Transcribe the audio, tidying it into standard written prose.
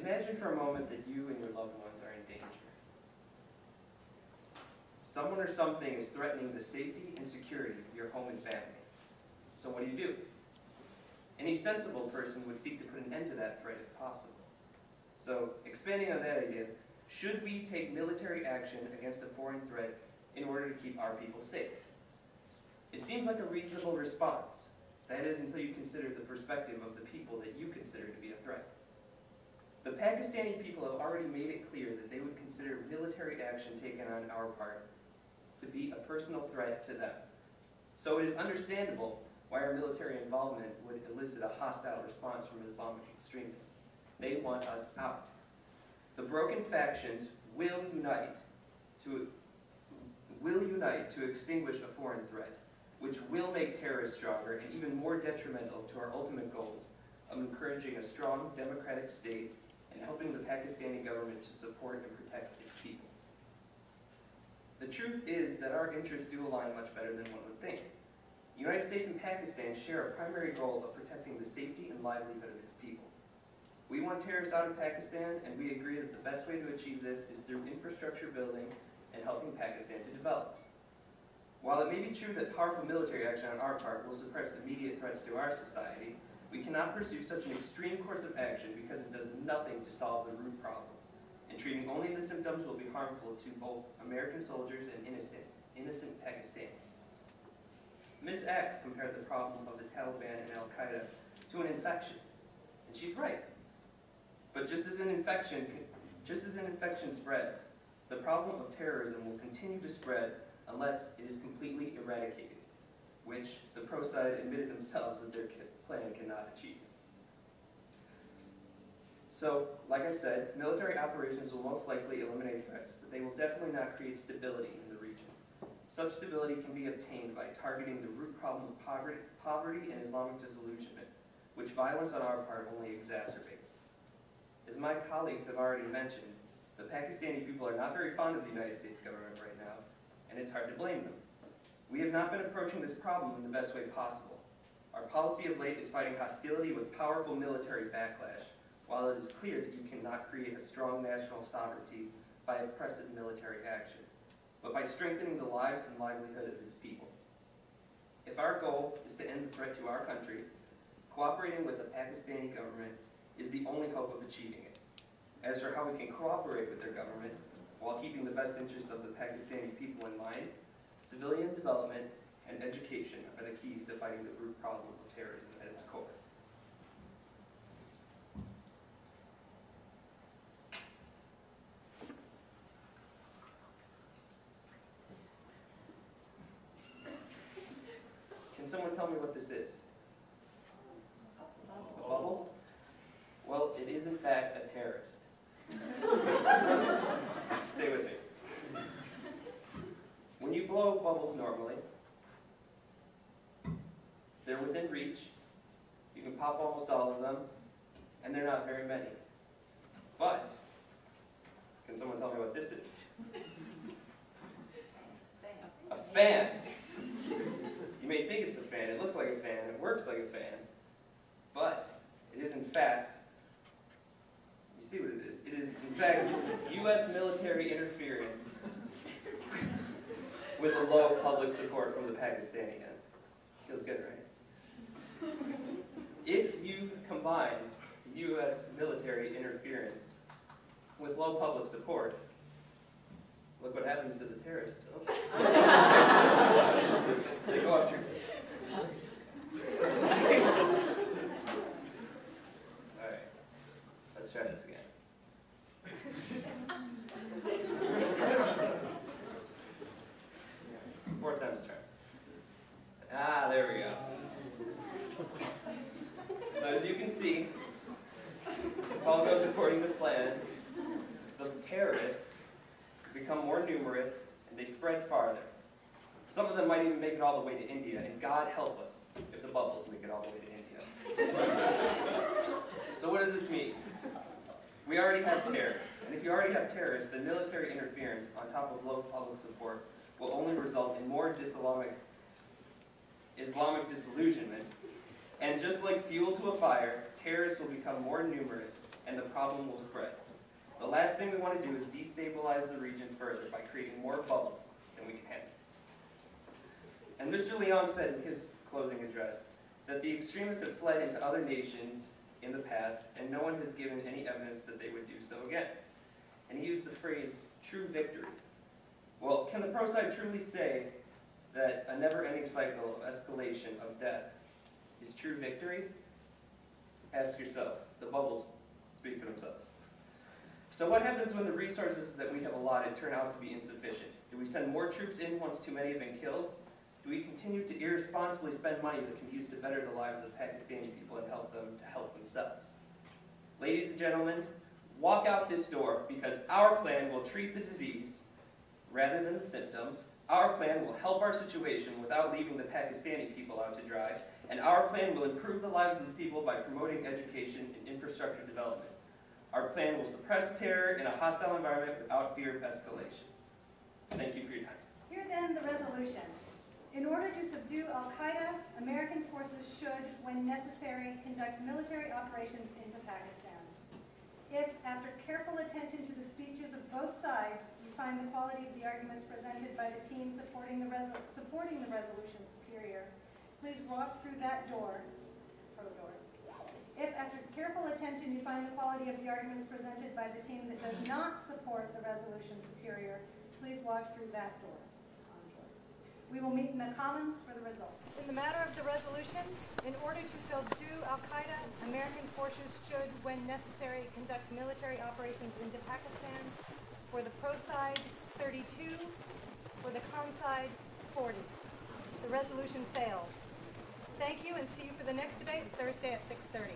Imagine for a moment that you and your loved ones are in danger. Someone or something is threatening the safety and security of your home and family. So what do? Any sensible person would seek to put an end to that threat if possible. So, expanding on that idea, should we take military action against a foreign threat in order to keep our people safe? It seems like a reasonable response. That is, until you consider the perspective of the people that you consider to be a threat. The Pakistani people have already made it clear that they would consider military action taken on our part to be a personal threat to them. So it is understandable why our military involvement would elicit a hostile response from Islamic extremists. They want us out. The broken factions will unite to extinguish a foreign threat, which will make terrorists stronger and even more detrimental to our ultimate goals of encouraging a strong democratic state and helping the Pakistani government to support and protect its people. The truth is that our interests do align much better than one would think. The United States and Pakistan share a primary goal of protecting the safety and livelihood of its people. We want terrorists out of Pakistan, and we agree that the best way to achieve this is through infrastructure building and helping Pakistan to develop. While it may be true that powerful military action on our part will suppress immediate threats to our society, we cannot pursue such an extreme course of action because it does nothing to solve the root problem, and treating only the symptoms will be harmful to both American soldiers and innocent Pakistanis. Ms. X compared the problem of the Taliban and Al-Qaeda to an infection, and she's right. But just as an infection spreads, the problem of terrorism will continue to spread unless it is completely eradicated, which the pro-side admitted themselves that their plan cannot achieve. So, like I said, military operations will most likely eliminate threats, but they will definitely not create stability in the region. Such stability can be obtained by targeting the root problem of poverty and Islamic disillusionment, which violence on our part only exacerbates. As my colleagues have already mentioned, the Pakistani people are not very fond of the United States government right now, and it's hard to blame them. We have not been approaching this problem in the best way possible. Our policy of late is fighting hostility with powerful military backlash, while it is clear that you cannot create a strong national sovereignty by oppressive military action, but by strengthening the lives and livelihood of its people. If our goal is to end the threat to our country, cooperating with the Pakistani government is the only hope of achieving it. As for how we can cooperate with their government while keeping the best interests of the Pakistani people in mind, civilian development and education are the keys to fighting the root problem of terrorism at its core. Can someone tell me what this is? A bubble? Well, it is in fact a terrorist. Stay with me. When you blow bubbles normally, they're within reach, you can pop almost all of them, and they're not very many. But, can someone tell me what this is? A fan. You may think it's a fan, it looks like a fan, it works like a fan, but it is in fact, you see what it is? It is in fact U.S. military interference with a low public support from the Pakistani end. Feels good, right? If you combine U.S. military interference with low public support, look what happens to the terrorists. They go after. Alright, let's try this again. Four times a charm. Ah, there we go. So as you can see, if all goes according to plan, the terrorists become more numerous and they spread farther. Some of them might even make it all the way to India, and God help us if the bubbles make it all the way to India. So what does this mean? We already have terrorists, and if you already have terrorists, then military interference on top of low public support will only result in more Islamic disillusionment. And just like fuel to a fire, terrorists will become more numerous and the problem will spread. The last thing we want to do is destabilize the region further by creating more bubbles than we can handle. And Mr. Leong said in his closing address that the extremists have fled into other nations in the past, and no one has given any evidence that they would do so again. And he used the phrase, true victory. Well, can the pro side truly say that a never-ending cycle of escalation of death is true victory? Ask yourself. The bubbles speak for themselves. So what happens when the resources that we have allotted turn out to be insufficient? Do we send more troops in once too many have been killed? Do we continue to irresponsibly spend money that can be used to better the lives of Pakistani people and help them to help themselves? Ladies and gentlemen, walk out this door, because our plan will treat the disease rather than the symptoms. Our plan will help our situation without leaving the Pakistani people out to dry, and our plan will improve the lives of the people by promoting education and infrastructure development. Our plan will suppress terror in a hostile environment without fear of escalation. Thank you for your time. Here then the resolution. In order to subdue al-Qaeda, American forces should, when necessary, conduct military operations into Pakistan. If, after careful attention to the speeches of both sides, you find the quality of the arguments presented by the team supporting the resolution superior, please walk through that door, door. If, after careful attention, you find the quality of the arguments presented by the team that does not support the resolution superior, please walk through that door. We will meet in the Commons for the results. In the matter of the resolution, in order to subdue al-Qaeda, American forces should, when necessary, conduct military operations into Pakistan. For the pro side, 32. For the con side, 40. The resolution fails. Thank you, and see you for the next debate Thursday at 6:30.